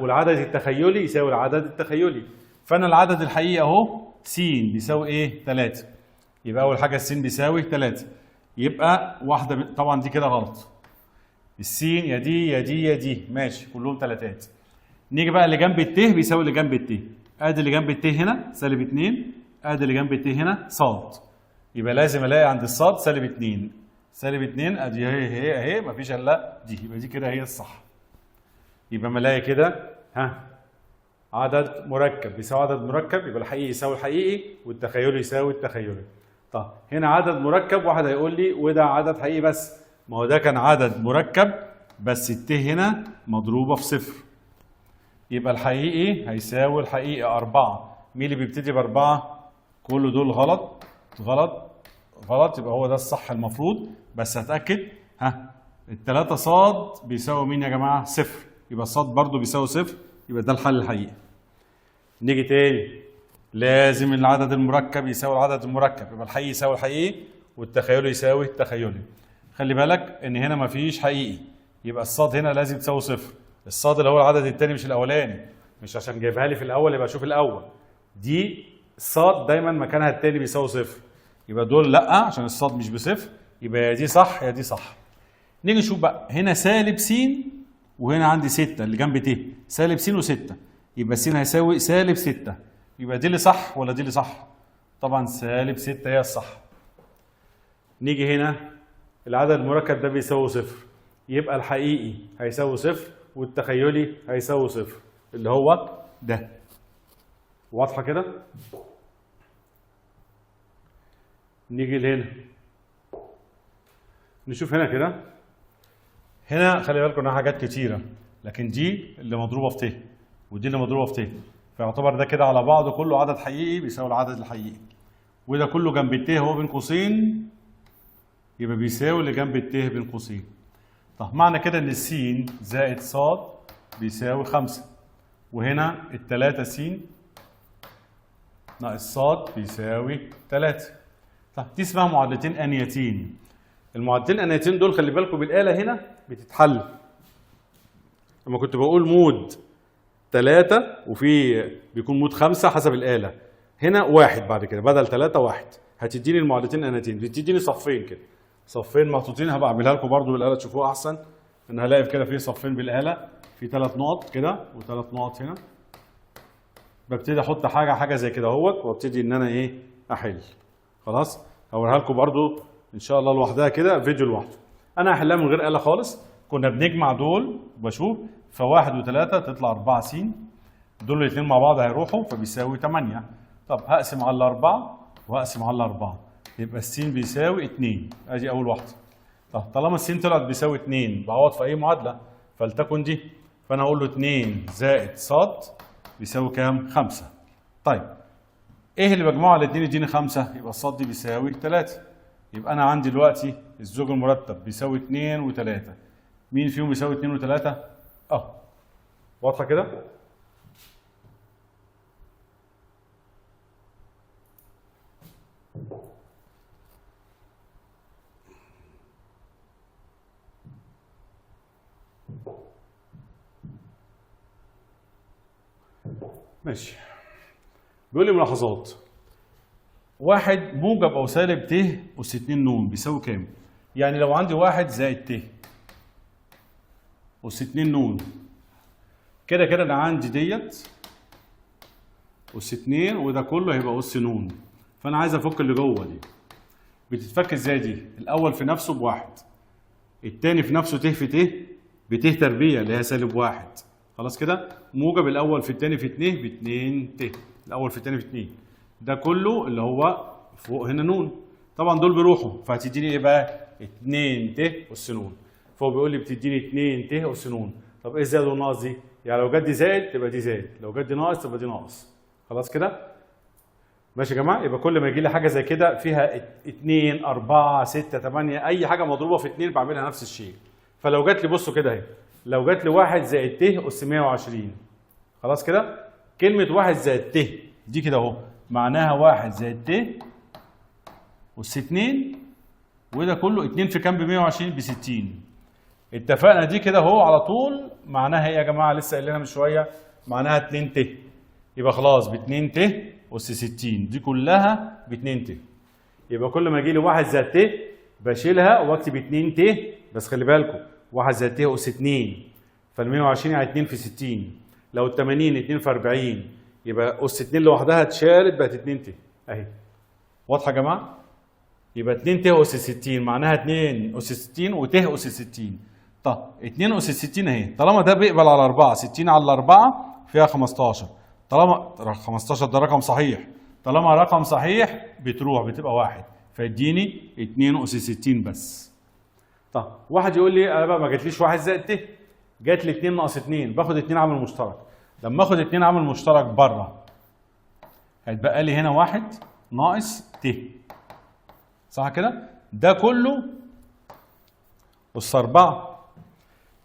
والعدد التخيلي يساوي العدد التخيلي. فانا العدد الحقيقي اهو س بيساوي ايه؟ 3. يبقى اول حاجه الس بيساوي 3 يبقى واحده طبعا دي كده غلط. السين يا دي يا دي يا دي ماشي كلهم تلاتات. نيجي بقى اللي جنب الت بيساوي اللي جنب الت. ادي اللي جنب الت هنا سالب 2 ادي اللي جنب الت هنا صاد. يبقى لازم الاقي عند الصاد سالب 2 سالب 2 ادي هي اهي مفيش الا دي. يبقى دي كده هي الصح. يبقى ما الاقي كده عدد مركب بيساوي عدد مركب يبقى الحقيقي يساوي الحقيقي والتخيلي يساوي التخيلي. طب هنا عدد مركب واحد هيقول لي وده عدد حقيقي بس ما هو ده كان عدد مركب بس الت هنا مضروبه في 0 يبقى الحقيقي هيساوي الحقيقي 4. مين اللي بيبتدي ب4؟ كل دول غلط غلط غلط يبقى هو ده الصح المفروض. بس هتاكد الثلاثه صاد بيساوي مين يا جماعه؟ 0 يبقى الصاد برضو بيساوي 0 يبقى ده الحل الحقيقي. نيجي تاني لازم العدد المركب يساوي العدد المركب يبقى الحقيقي يساوي الحقيقي والتخيلي يساوي التخيلي. خلي بالك ان هنا مفيش حقيقي يبقى الصاد هنا لازم تساوي 0. الصاد اللي هو العدد الثاني مش الاولاني مش عشان جايبها لي في الاول يبقى اشوف الاول. دي الصاد دايما مكانها الثاني بيساوي 0 يبقى دول لا عشان الصاد مش بصفر يبقى يا دي صح يا دي صح. نيجي نشوف بقى هنا سالب س وهنا عندي 6 اللي جنب ت سالب س و6 يبقى س هيساوي سالب 6 يبقى دي اللي صح ولا دي اللي صح؟ طبعا سالب 6 هي الصح. نيجي هنا العدد المركب ده بيساوي 0 يبقى الحقيقي هيساوي 0 والتخيلي هيساوي 0 اللي هو ده. واضحه كده؟ نيجي لهنا نشوف هنا كده. هنا خلي بالكم انها حاجات كتيره لكن دي اللي مضروبه في ت ودي اللي مضروبه في ت فيعتبر ده كده على بعضه كله عدد حقيقي بيساوي العدد الحقيقي وده كله جنب الت هو بين قوسين يبقى بيساوي اللي جنب الت بين قوسين. طب معنى كده ان الس زائد ص بيساوي 5 وهنا ال3 س ناقص ص بيساوي 3. طب دي اسمها معادلتين انيتين. المعادلتين الانيتين دول خلي بالكم بالاله هنا بتتحل. لما كنت بقول مود 3 وفي بيكون مود 5 حسب الاله هنا 1 بعد كده بدل 3 1 هتديني المعادلتين الانيتين بتديني صفين كده صفين محطوطين. هبقى اعملها لكم برده بالاله تشوفوها احسن. ان هلاقي كده في صفين بالاله في 3 نقط كده و3 نقط هنا. ببتدي احط حاجه زي كده اهوت وابتدي ان انا احل. خلاص هوريها لكم برده ان شاء الله لوحدها كده فيديو لوحده. انا هحلها من غير آلة خالص. كنا بنجمع دول بشوف، فواحد وثلاثة تطلع 4 س، دول الاثنين مع بعض هيروحوا فبيساوي 8. طب هقسم على الأربعة وهقسم على الأربعة، يبقى الس بيساوي 2. ادي أول واحدة. طب طالما الس طلعت بيساوي 2 بعوض في أي معادلة فلتكن دي، فأنا أقول له 2 زائد ص بيساوي كام؟ 5. طيب إيه اللي بجمعه على 2 يديني 5؟ يبقى الص دي بيساوي 3. يبقى أنا عندي دلوقتي الزوج المرتب بيساوي 2 و3. مين فيهم بيساوي 2 و3؟ واضحة كده؟ ماشي. بيقول لي ملاحظات. واحد موجب او سالب ت اس 2 ن بيساوي كام؟ يعني لو عندي 1 زائد ت اس 2 ن، كده كده انا عندي ديت اس 2 وده كله هيبقى اس ن، فانا عايز افك اللي جوه دي. بتتفك ازاي دي؟ الاول في نفسه بواحد، الثاني في نفسه ت في ت بت تربيع اللي هي سالب 1. خلاص كده؟ موجب الاول في الثاني في 2 ب 2 ت، الاول في الثاني في 2. ده كله اللي هو فوق هنا ن، طبعا دول بيروحوا فهتديني ايه بقى؟ 2 ت اس ن. فهو بيقول لي بتديني 2 ت اس ن. طب ايه الزائد والناقص دي؟ يعني لو جت دي زائد تبقى دي زائد، لو جت دي ناقص تبقى دي ناقص. خلاص كده؟ ماشي يا جماعه؟ يبقى كل ما يجي لي حاجه زي كده فيها 2 4 6 8 اي حاجه مضروبه في 2 بعملها نفس الشيء. فلو جت لي بصوا كده اهي، لو جت لي 1 زائد ت اس 120. خلاص كده؟ كلمه 1 زائد ت دي كده اهو معناها 1 زائد ت اس 2، وده كله 2 في كام ب 120 ب 60. اتفقنا دي كده اهو على طول معناها ايه يا جماعه؟ لسه قايلينها من شويه، معناها 2 ت. يبقى خلاص ب 2 ت اس 60 دي كلها ب 2 ت. يبقى كل ما يجي لي 1 زائد ت بشيلها واكتب 2 ت، بس خلي بالكم 1 زائد ت اس 2 فال 120 على 2 في 60، لو ال 80 2 في 40 يبقى اس 2 لوحدها اتشالت بقت 2 ت اهي. واضحه يا جماعه؟ يبقى 2 ت اس 60 معناها 2 اس 60 وت اس 60. طب 2 اس 60 اهي، طالما ده بيقبل على 4 60 على 4 فيها 15، طالما 15 ده رقم صحيح، طالما رقم صحيح بتروح بتبقى 1 فيديني 2 اس 60 بس. طب واحد يقول لي انا بقى ما جاتليش 1 زائد ت، جات لي 2 ناقص 2، باخد 2 عامل مشترك. لما اخد 2 عامل مشترك بره هيتبقى لي هنا 1 ناقص ت، صح كده؟ ده كله اس 4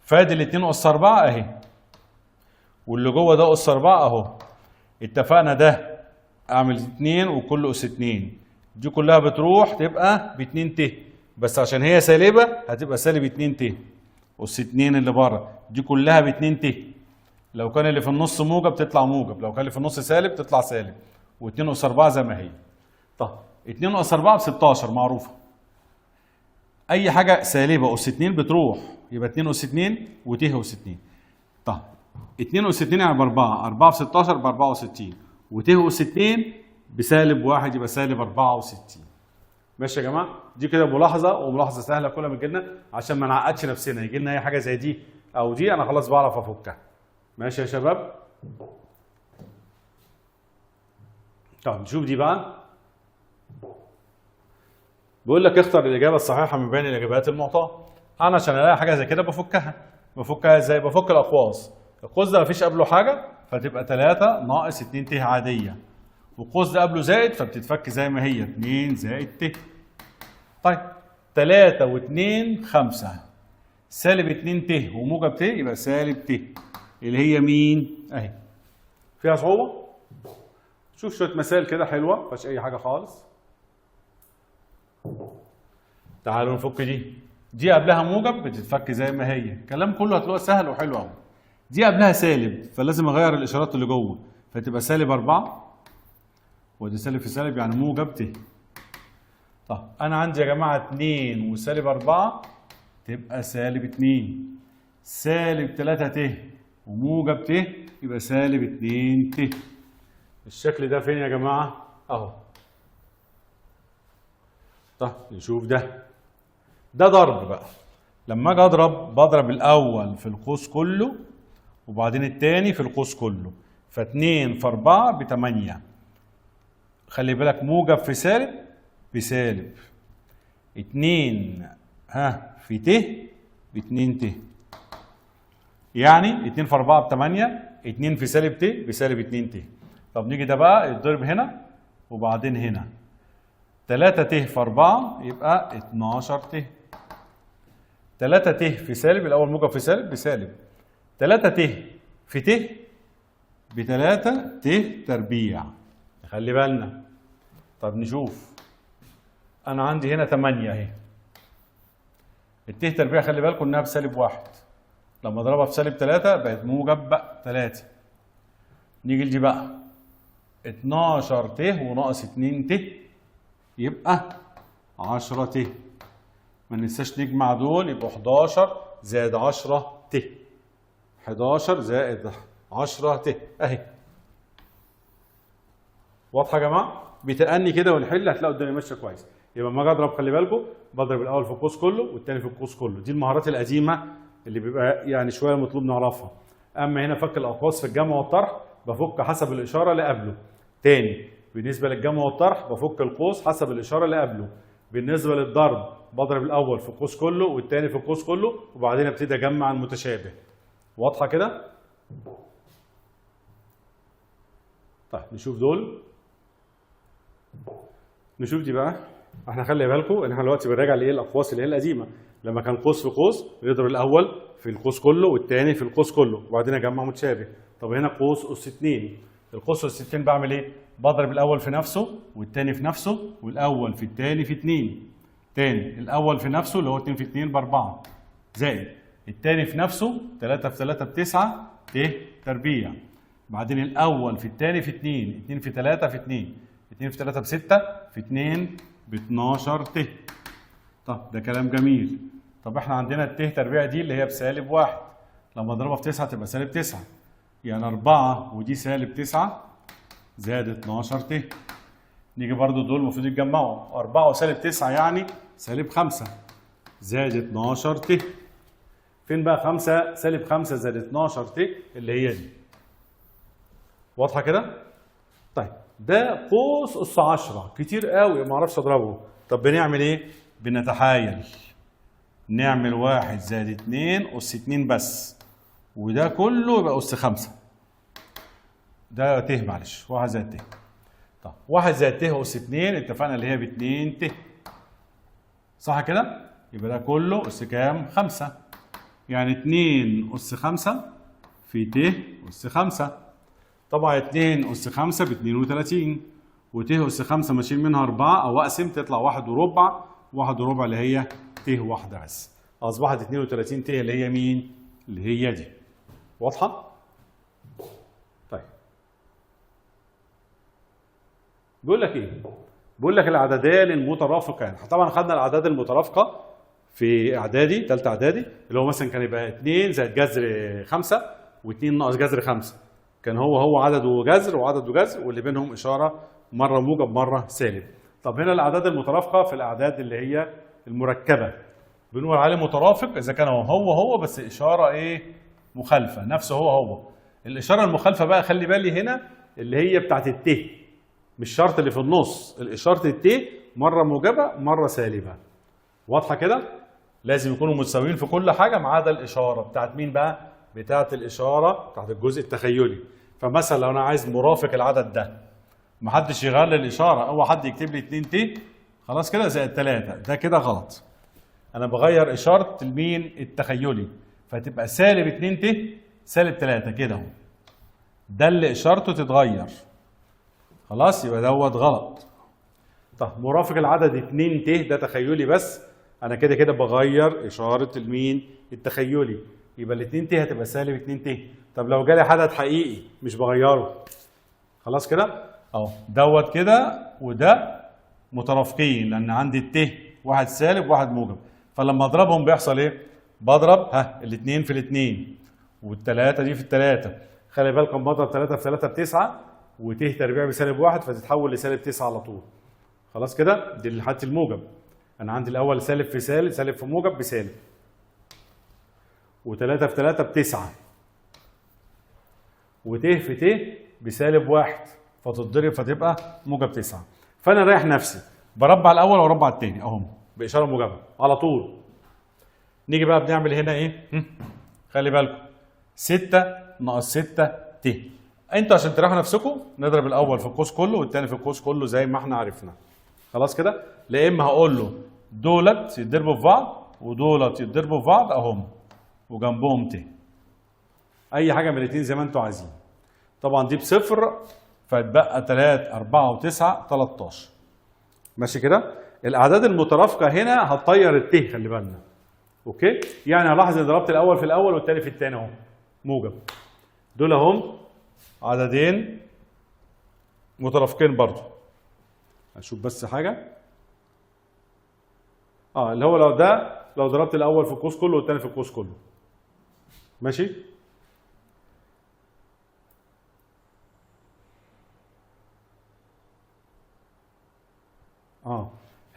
فادي ال 2 اس 4 اهي، واللي جوه ده اس 4 اهو. اتفقنا ده اعمل 2 وكله اس 2، دي كلها بتروح تبقى ب 2 ت، بس عشان هي سالبه هتبقى سالب 2 ت اس 2 اللي بره، دي كلها ب 2 ت. لو كان اللي في النص موجب تطلع موجب، لو كان اللي في النص سالب تطلع سالب، و2 اس 4 زي ما هي. طب 2 اس 4 ب 16 معروفه، اي حاجه سالبه اس 2 بتروح، يبقى 2 اس 2 وت اس 2. طب 2 اس 2 يعني ب 4، 4 في 16 ب 64، وت اس 2 بسالب 1 يبقى سالب 64. ماشي يا جماعه؟ دي كده ملاحظه، وملاحظه سهله كل ما تجي لنا عشان ما نعقدش نفسنا، يجي لنا اي حاجه زي دي او دي انا خلاص بعرف افكها. ماشي يا شباب؟ طب نشوف دي بقى. بيقول لك اختر الاجابه الصحيحه من بين الاجابات المعطاه. انا عشان الاقي حاجه زي كده بفكها ازاي؟ بفك الاقواس. القوس ده مفيش قبله حاجه فتبقى 3 ناقص 2 ت عاديه، والقوس ده قبله زائد فبتتفك زي ما هي 2 زائد ت. طيب 3 و2 5، سالب 2 ت وموجب ت يبقى سالب ت اللي هي مين؟ اهي. فيها صعوبه؟ شوف شويه مسائل كده حلوه مفيهاش اي حاجه خالص. تعالوا نفك دي قبلها موجب بتتفك زي ما هي، الكلام كله هتلاقوه سهل وحلو قوي. دي قبلها سالب فلازم اغير الاشارات اللي جوه فتبقى سالب 4، ودي سالب في سالب يعني موجب ت. طب انا عندي يا جماعه 2 وسالب 4 تبقى سالب 2، سالب 3 ت وموجب ت يبقى سالب 2 ت. الشكل ده فين يا جماعه؟ اهو. طيب نشوف ده ضرب بقى. لما اجي اضرب بضرب الاول في القوس كله وبعدين التاني في القوس كله، ف2 في 4 ب8. خلي بالك موجب في سالب بسالب. 2 في ت ب2 ت، يعني 2 في 4 ب8، 2 في سالب ت بسالب 2 ت. طب نيجي ده بقى يتضرب هنا وبعدين هنا، 3 ت في 4 يبقى 12 ت. 3 ت في سالب، الأول موجب في سالب بسالب، 3 ت في ت ب3 ت تربيع. خلي بالنا. طب نشوف، أنا عندي هنا 8 أهي، الت تربيع خلي بالكم إنها بسالب 1، لما أضربها في سالب 3 بقت موجب بقى 3. نيجي لدي بقى 12 ت وناقص 2 ت يبقى 10 ت. ما ننساش نجمع دول، يبقوا 11 زائد 10 ت. 11 زائد 10 ت اهي. واضحه يا جماعه؟ بتأني كده ونحل هتلاقوا الدنيا ماشيه كويس. يبقى لما اجي اضرب خلي بالكم بضرب الاول في القوس كله والثاني في القوس كله. دي المهارات القديمه اللي بيبقى يعني شويه مطلوب نعرفها. اما هنا فك الاقواس في الجمع والطرح بفك حسب الاشاره اللي قبله. تاني بالنسبه للجمع والطرح بفك القوس حسب الاشاره اللي قبله. بالنسبه للضرب بضرب الاول في القوس كله والثاني في القوس كله وبعدين ابتدي اجمع المتشابه. واضحه كده؟ طيب نشوف دول. نشوف دي بقى. احنا خلي بالكم ان احنا دلوقتي بنراجع لايه الاقواس اللي هي القديمه. لما كان قوس في قوس بيضرب الاول في القوس كله والثاني في القوس كله وبعدين اجمع متشابه. طب هنا قوس اس 2. القوس اس 2 بعمل ايه؟ بضرب الاول في نفسه والثاني في نفسه والاول في الثاني في 2. تاني الاول في نفسه اللي هو 2 في 2 ب4 زائد الثاني في نفسه 3 في 3 ب9 ت تربيع. بعدين الاول في الثاني في 2، 2 في 3 في 2، 2 في 3 ب6 في 2 ب12 ت. طب ده كلام جميل. طب احنا عندنا الت تربيع دي اللي هي بسالب 1، لما اضربها في 9 تبقى سالب 9، يعني 4 ودي سالب 9 زائد 12 ت. نيجي برضو دول المفروض يتجمعوا، 4 وسالب 9 يعني سالب 5 زائد 12 ت. فين بقى 5 سالب 5 زائد 12 ت اللي هي دي. واضحه كده؟ طيب ده قوس اس 10 كتير قوي ما اعرفش اضربه. طب بنعمل ايه؟ بنتحايل نعمل 1 زائد 2 اس 2 بس، وده كله يبقى اس 5. ده ت معلش 1 زائد ت. طب 1 زائد ت اس 2 اتفقنا اللي هي ب 2 ت. صح كده؟ يبقى ده كله اس كام؟ 5. يعني 2 اس 5 في ت اس 5. طبعا 2 اس 5 ب 32 وت اس 5 ماشيين منها 4 او اقسم تطلع 1 وربع. 1 وربع اللي هي ت واحده بس. اصبحت 32 ت اللي هي مين؟ اللي هي دي. واضحه؟ طيب. بيقول لك ايه؟ بيقول لك العددان المترافقان. طبعا خدنا الاعداد المترافقه في اعدادي ثالثه اعدادي اللي هو مثلا كان يبقى 2 زائد جذر 5 و2 ناقص جذر 5. كان هو عدد وجذر وعدد وجذر واللي بينهم اشاره مره موجب مره سالب. طب هنا الاعداد المترافقه في الاعداد اللي هي المركبه بنقول عليه مترافق اذا كان هو بس اشاره ايه؟ مخالفه. نفسه هو. الاشاره المخالفه بقى خلي بالي هنا اللي هي بتاعت الت، مش شرط اللي في النص. الاشاره الت مره موجبه مره سالبه. واضحه كده؟ لازم يكونوا متساويين في كل حاجه ما عدا الاشاره بتاعت مين بقى؟ بتاعت الاشاره بتاعت الجزء التخيلي. فمثلا لو انا عايز مرافق العدد ده محدش يغير لي الاشاره او حد يكتب لي 2 ت خلاص كده زائد 3، ده كده غلط. انا بغير اشاره المين؟ التخيلي، فتبقى سالب 2 ت سالب 3 كده اهو. ده اللي اشارته تتغير. خلاص يبقى دوت غلط. طب مرافق العدد 2 ت ده تخيلي بس، انا كده كده بغير اشاره المين؟ التخيلي، يبقى ال 2 ت هتبقى سالب 2 ت. طب لو جالي عدد حقيقي مش بغيره. خلاص كده؟ اهو دوت كده وده مترافقين لان عندي الت واحد سالب واحد موجب، فلما اضربهم بيحصل ايه؟ بضرب الاثنين في الاثنين والثلاثه دي في الثلاثه. خلي بالكم بضرب 3 في 3 ب9 وت تربيع بسالب 1 فتتحول لسالب 9 على طول. خلاص كده؟ دي حاله الموجب. انا عندي الاول سالب في سالب، سالب في موجب بسالب، و3 في 3 ب9، وت في ت بسالب 1 فتتضرب فتبقى موجب 9. فانا رايح نفسي بربع الاول واربع الثاني اهم باشاره موجبه على طول. نيجي بقى بنعمل هنا ايه؟ خلي بالكم 6 ناقص 6 ت. انتوا عشان تريحوا نفسكم نضرب الاول في القوس كله والثاني في القوس كله زي ما احنا عرفنا. خلاص كده؟ لا اما هقول له دولت يتضربوا في بعض ودولت يتضربوا في بعض اهم وجنبهم ت. اي حاجه من الاثنين زي ما انتوا عايزين. طبعا دي بصفر فيتبقى 3 4 و9 13. ماشي كده؟ الاعداد المترافقه هنا هتطير الت، خلي بالنا. اوكي؟ يعني هلاحظ ان ضربت الاول في الاول والثاني في الثاني اهو موجب. دول اهم عددين مترافقين برضه. اشوف بس حاجه. اللي هو لو ضربت الاول في القوس كله والثاني في القوس كله. ماشي؟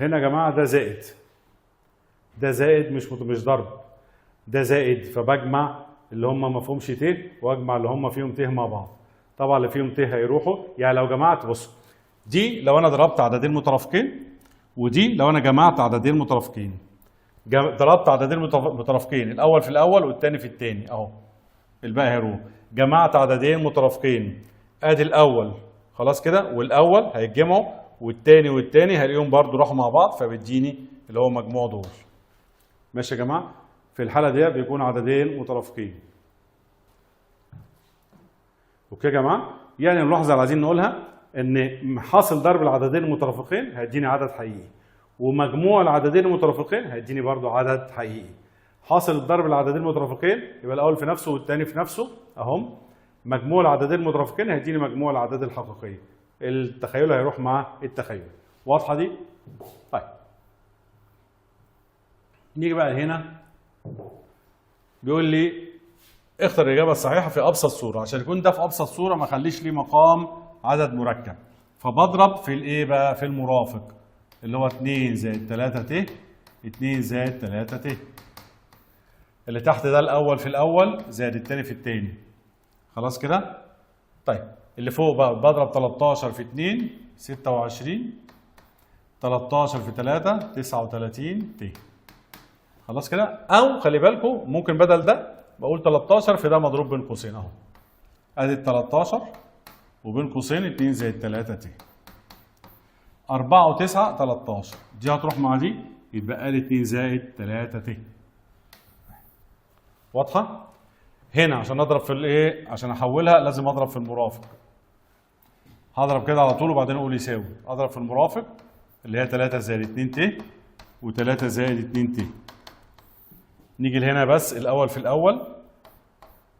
هنا يا جماعه ده زائد. ده زائد مش ضرب. ده زائد فبجمع اللي هم ما فيهمش ت واجمع اللي هم فيهم ت مع بعض. طبعا اللي فيهم ت هيروحوا. يعني لو جمعت بصوا دي لو انا ضربت عددين مترافقين ودي لو انا جمعت عددين مترافقين. ضربت عددين مترافقين الاول في الاول والثاني في الثاني اهو الباقي هيروح. جمعت عددين مترافقين ادي الاول خلاص كده والاول هيتجمعوا والثاني والثاني هلاقيهم برضو راحوا مع بعض فبيديني اللي هو مجموع دول. ماشي يا جماعه؟ في الحاله دي بيكون عددين مترافقين. اوكي يا جماعه؟ يعني الملاحظه اللي عايزين نقولها ان حاصل ضرب العددين المترافقين هيديني عدد حقيقي ومجموع العددين المترافقين هيديني برضو عدد حقيقي. حاصل ضرب العددين المترافقين يبقى الاول في نفسه والثاني في نفسه اهم. مجموع العددين المترافقين هيديني مجموع الاعداد الحقيقيه. التخيل هيروح مع التخيل. واضحه دي؟ طيب نيجي بقى هنا بيقول لي اختر الاجابه الصحيحه في ابسط صوره. عشان يكون ده في ابسط صوره ما اخليش ليه مقام عدد مركب فبضرب في الايه بقى؟ في المرافق اللي هو 2 زائد 3 ت 2 زائد 3 ت. اللي تحت ده الاول في الاول زائد الثاني في الثاني. خلاص كده؟ طيب اللي فوق بقى بضرب 13 في 2 26 13 في 3 39 ت. خلاص كده؟ او خلي بالكم ممكن بدل ده بقول 13 في ده مضروب بين قوسين اهو. ادي ال 13 وبين قوسين 2 زائد 3 ت. 4 و9 13 دي هتروح مع دي يتبقى لي 2 زائد 3 ت. واضحه؟ هنا عشان اضرب في الايه؟ عشان احولها لازم اضرب في المرافق. هضرب كده على طول وبعدين اقول يساوي. اضرب في المرافق اللي هي 3 زائد 2 ت و3 زائد 2 ت. نيجي لهنا بس الاول في الاول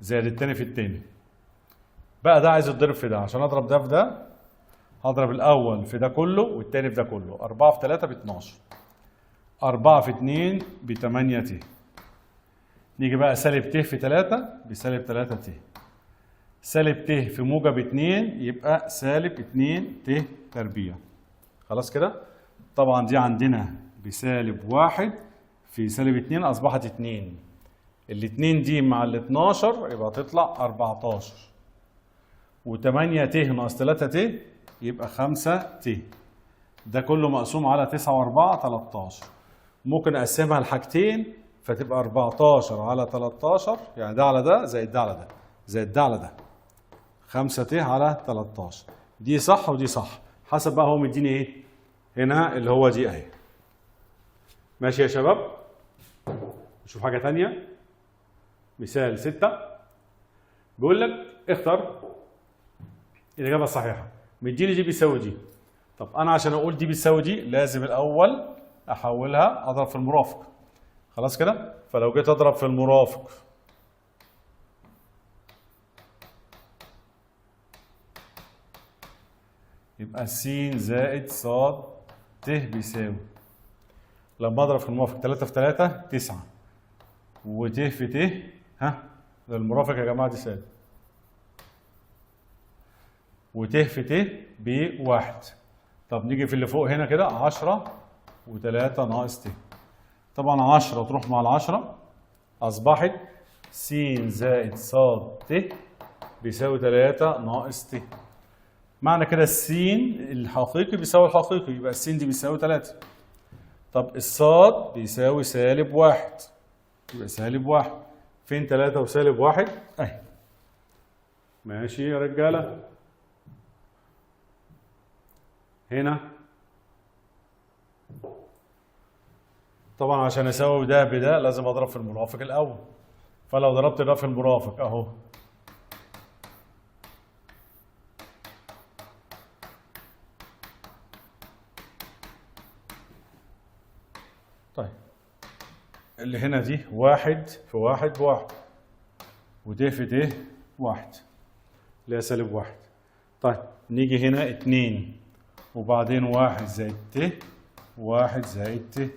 زائد الثاني في الثاني. بقى ده عايز يتضرب في ده. عشان اضرب ده في ده هضرب الاول في ده كله والثاني في ده كله. 4 في 3 ب 12. 4 في 2 ب 8 ت. نيجي بقى سالب ت في 3 بسالب 3 ت. سالب ت في موجب 2 يبقى سالب 2 ت تربيع. خلاص كده؟ طبعا دي عندنا بسالب 1 في سالب 2 اصبحت 2. ال2 دي مع ال12 يبقى تطلع 14. و8 ت ناقص 3 ت يبقى 5 ت. ده كله مقسوم على 9 و4 13. ممكن اقسمها لحاجتين فتبقى 14 على 13 يعني ده على ده زائد ده على ده زائد ده على ده. 5 ت على 13. دي صح ودي صح حسب بقى هو مديني ايه هنا اللي هو دي اهي. ماشي يا شباب؟ نشوف حاجه ثانيه. مثال 6 بيقول لك اختر الاجابه الصحيحه. مديني دي بيساوي دي. طب انا عشان اقول دي بيساوي دي لازم الاول احولها اضرب في المرافق. خلاص كده؟ فلو جيت اضرب في المرافق يبقى س زائد ص ت بيساوي. لما اضرب في المرافق 3 في 3 9 وت في ت ده المرافق يا جماعه دي سالب. وت في ت ب1. طب نيجي في اللي فوق هنا كده 10 و3 ناقص ت. طبعا 10 تروح مع ال10 أصبحت س زائد ص ت بيساوي 3 ناقص ت. معنى كده السين الحقيقي بيساوي الحقيقي، يبقى السين دي بيساوي 3. طب الصاد بيساوي -1، يبقى -1. فين 3 وسالب 1؟ اهي. ماشي يا رجاله. هنا طبعا عشان اساوي ده بده لازم اضرب في المرافق الاول، فلو ضربت ده في المرافق اهو طيب اللي هنا دي 1 في 1 ب1 وده في ده 1 اللي هي -1. طيب نيجي هنا 2 وبعدين 1 زائد ت 1 زائد ت.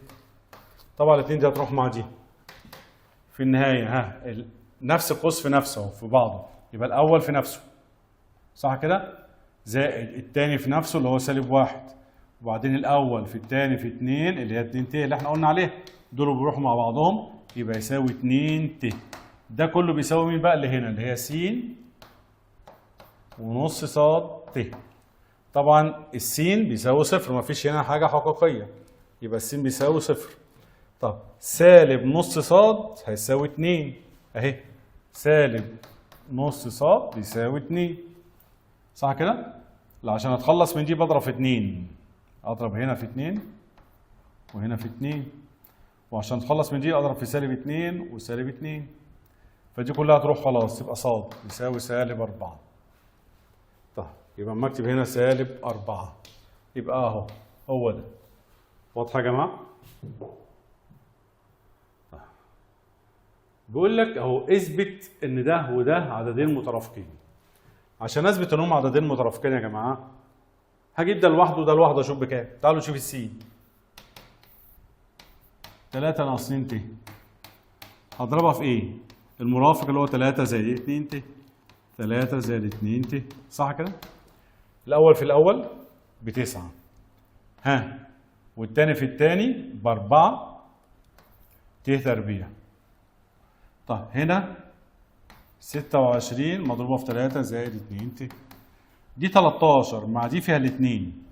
طبعا الاثنين دي هتروح مع دي في النهايه نفس القوس في نفسه في بعضه، يبقى الاول في نفسه صح كده، زائد الثاني في نفسه اللي هو -1، وبعدين الاول في الثاني في 2 اللي هي 2 ت اللي احنا قلنا عليها، دول بيروحوا مع بعضهم يبقى يساوي 2 ت. ده كله بيساوي مين بقى اللي هنا اللي هي س ونص ص ت. طبعا السين بيساوي 0، مفيش هنا حاجه حقيقيه، يبقى السين بيساوي 0. طب سالب نص ص هيساوي 2 اهي، سالب نص ص بيساوي 2 صح كده؟ لا عشان اتخلص من دي بضرب في 2، اضرب هنا في 2 وهنا في 2، وعشان اتخلص من دي اضرب في -2 وسالب 2، فدي كلها تروح خلاص يبقى ص يساوي -4. طيب يبقى اما اكتب هنا -4 يبقى اهو هو ده. واضحه يا جماعه؟ بيقول لك اهو اثبت ان ده وده عددين مترافقين. عشان اثبت انهم عددين مترافقين يا جماعه هجيب ده لوحده وده لوحده اشوف بكام. تعالوا نشوف السين 3 ناقص 2 ت هضربها في ايه؟ المرافق اللي هو 3 زائد 2 ت، 3 زائد 2 ت صح كده؟ الاول في الاول ب9 والتاني في التاني ب4 ت تربيع. طيب هنا 26 مضروبه في 3 زائد 2 ت، دي 13 مع دي فيها الاثنين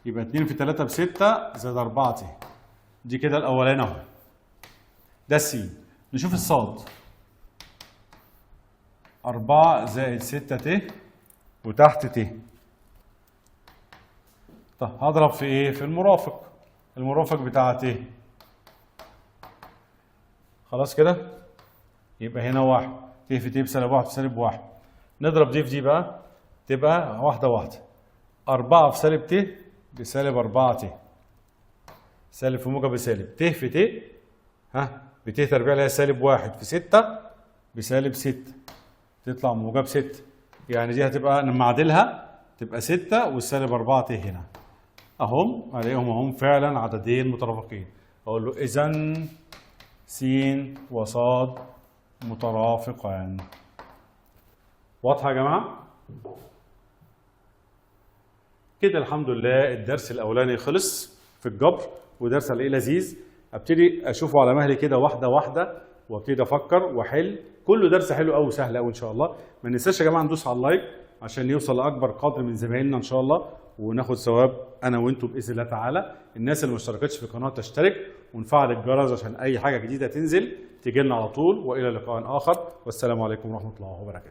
يبقى 2 في 3 ب6 زائد 4 ت. دي كده الاولاني اهو ده السين. نشوف الصاد 4 زائد 6 ت وتحت ت. طب هضرب في ايه؟ في المرافق، المرافق بتاع ت خلاص كده، يبقى هنا 1 ت في ت بسالب 1 في -1. نضرب دي في دي بقى تبقى واحده واحده. 4 في سالب ت بسالب 4 ت، سالب في موجب بسالب، ت في ت بت تربيع اللي هي -1 في 6 بسالب 6 تطلع موجب 6، يعني دي هتبقى لما اعدلها تبقى 6 والسالب 4 ت هنا اهم، الاقيهم اهم فعلا عددين مترافقين. اقول له اذا س وص مترافقان. واضحه يا جماعه؟ كده الحمد لله الدرس الاولاني خلص في الجبر، ودرس الاقيه لذيذ. ابتدي اشوفه على مهلي كده واحده واحده وابتدي افكر واحل. كله درس حلو قوي وسهل قوي ان شاء الله. ما ننساش يا جماعه ندوس على اللايك عشان يوصل لاكبر قدر من زمايلنا ان شاء الله، وناخد ثواب انا وانتم باذن الله تعالى. الناس اللي ما اشتركتش في القناه تشترك ونفعل الجرس عشان اي حاجه جديده تنزل تيجي لنا على طول. والى لقاء اخر، والسلام عليكم ورحمه الله وبركاته.